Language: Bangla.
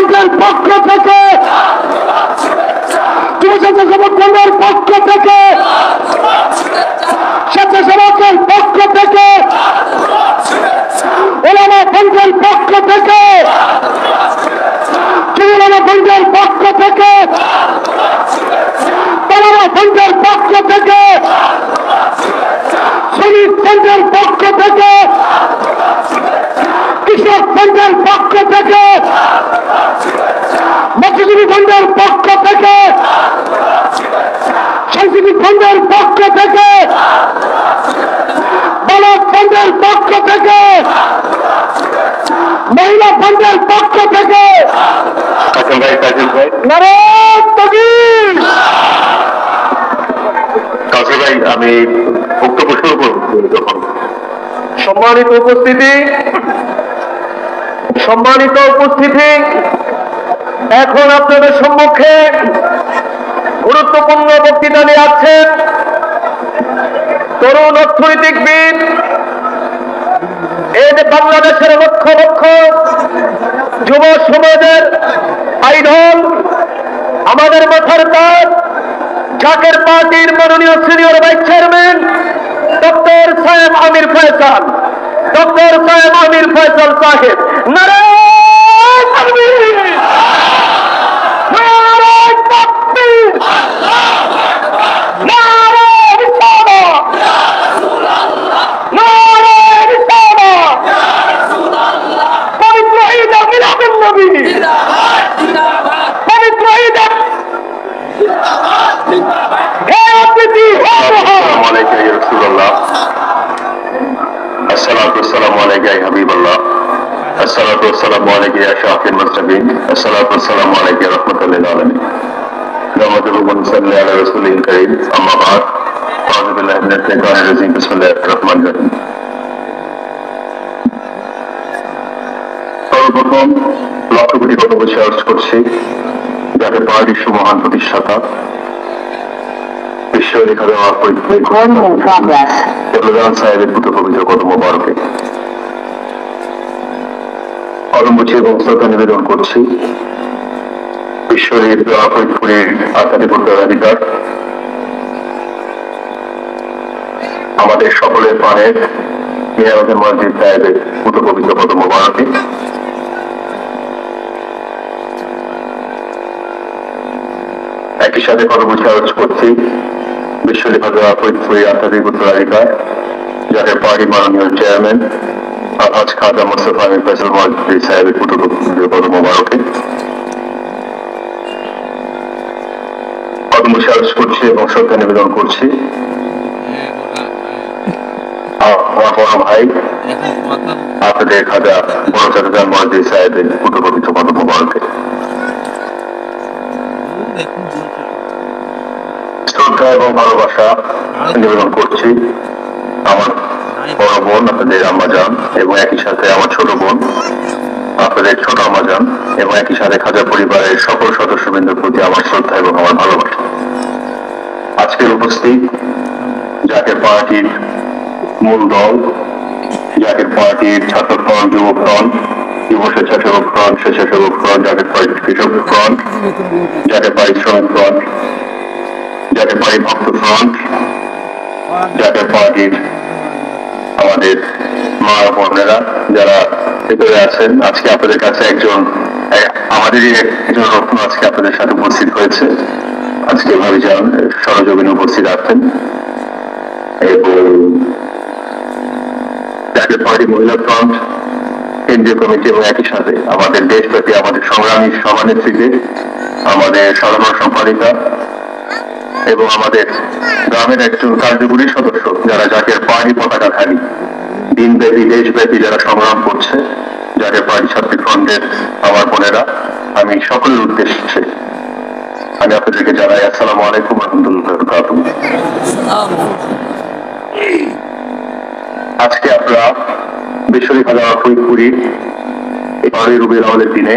ফ্রন্টের পক্ষ থেকে যুব স্বেচ্ছাসেবক দলের পক্ষ থেকে স্বেচ্ছাসেবকের পক্ষ থেকে ওলামা ফ্রন্টের পক্ষ থেকে যুবলামা ফ্রন্টের পক্ষ থেকে তালামা ফ্রন্টের পক্ষ থেকে শ্রমিক ফ্রন্টের পক্ষ থেকে কৃষক ফ্রন্টের পক্ষ থেকে মৎস্যজীবী ফ্রন্টের পক্ষ থেকে সাংস্কৃতিক ফ্রন্টের পক্ষ থেকে বালক ফ্রন্টের পক্ষ থেকে মহিলা ফ্রন্টের পক্ষ থেকে আমি বক্তব্য শুরু করব। সম্মানিত উপস্থিতি, এখন আপনাদের সম্মুখে গুরুত্বপূর্ণ বক্তৃতা নিয়ে আছেন তরুণ অর্থনৈতিকবিদ, এই যে বাংলাদেশের লক্ষ লক্ষ যুব সমাজের আইডল, আমাদের মাথার তাজ, জাকের পার্টির মাননীয় সিনিয়র ভাইস চেয়ারম্যান ডক্টর সাহেব আমির ফয়সাল, সাহেব। নারায়ণ তাকবীর, নারায়ণ তাকবীর, নারায়ণ রিসালাত, নারায়ণ রিসালাত, পবিত্র ঈদ মিলাদুন নবী, পবিত্র ঈদ الصلاة والسلام عليك يا حبيب الله الصلاة والسلام عليك يا شافي المسلمين الصلاة والسلام عليك يا رحمة للعالمين نحمده ونصلي على رسوله الكريم أما بعد أعوذ بالله من الشيطان الرجيم بسم الله الرحمن الرحيم সর্বপ্রথম লক্ষ কোটি গত বছর আর্জ করছি যাকে পার্টির সুমহান প্রতিষ্ঠাতা সাহেবের পুত্র পবিত্র কত মোবারকে অলম্বুচি এবং শ্রদ্ধা নিবেদন করছি ঈশ্বরের ফরিদপুরের আধ্যাত্মিক উত্তরাধিকার আমাদের সকলের প্রাণের মিয়াবাদের মসজিদ সাহেবের পুত্র পবিত্র কত মোবারকে একই সাথে কর্মসূচি আলোচনা করছি বিশ্বলিফাজা ফরিদপুরের আধ্যাত্মিক উত্তরাধিকার যাদের পার্টি মাননীয় চেয়ারম্যান আলহাজ খাজা মোস্তফা আমির ফয়সাল মসজিদ সাহেবের পুত্র কত মোবারকে কর্মসূচি আলোচনা করছি এবং শ্রদ্ধা নিবেদন করছি আমার বড় ভাই আপনাদের খাজা বড় চাচা মসজিদ সাহেবের পুত্র পবিত্র কত মোবারকে শ্রদ্ধা এবং ভালোবাসা নিবেদন করছি আমার বড় বোন আপনাদের আম্মাজান এবং একই সাথে আমার ছোট বোন আপনাদের ছোট আম্মাজান এবং একই সাথে খাজা পরিবারের সকল সদস্যবৃন্দের প্রতি আমার শ্রদ্ধা এবং আমার ভালোবাসা। আজকের উপস্থিত জাকের পার্টির মূল দল, জাকের পার্টির ছাত্র ফ্রন্ট, যুব ফ্রন্ট, যুব স্বেচ্ছাসেবক ফ্রন্ট, স্বেচ্ছাসেবক ফ্রন্ট, জাকের পার্টি কৃষক ফ্রন্ট, জাকের পার্টি শ্রমিক ফ্রন্ট, জাকের পার্টি ভক্ত ফ্রন্ট, জাকের পার্টির আমাদের মা বোনেরা যারা ভেতরে আছেন, আজকে আপনাদের কাছে আমাদেরই একজন রত্ন আজকে আপনাদের সাথে উপস্থিত হয়েছে। আজকে ভাবিজান সরজমিনে উপস্থিত আছেন এবং জাকের পার্টি মহিলা ফ্রন্ট, কেন্দ্রীয় কমিটি এবং একই সাথে আমাদের দেশব্যাপী আমাদের সংগ্রামী সভানেত্রীকে, আমাদের সাধারণ সম্পাদিকা এবং আমাদের গ্রামের একজন কার্যকরী সদস্য যারা জাকের পার্টি পতাকাধারী, দিনব্যাপী দেশব্যাপী যারা সংগ্রাম করছে, জাকের পার্টি ছাত্রী ফ্রন্টের আমার বোনেরা, আমি সকলের উদ্দেশ্যে আমি আপনাদেরকে জানাই আসসালামু আলাইকুম ওয়া রাহমাতুল্লাহি ওয়া বারাকাতুহু। আজকে আমরা বিশ্বলিফাজা ফরিদপুরের 12 রবিউল আউয়ালের দিনে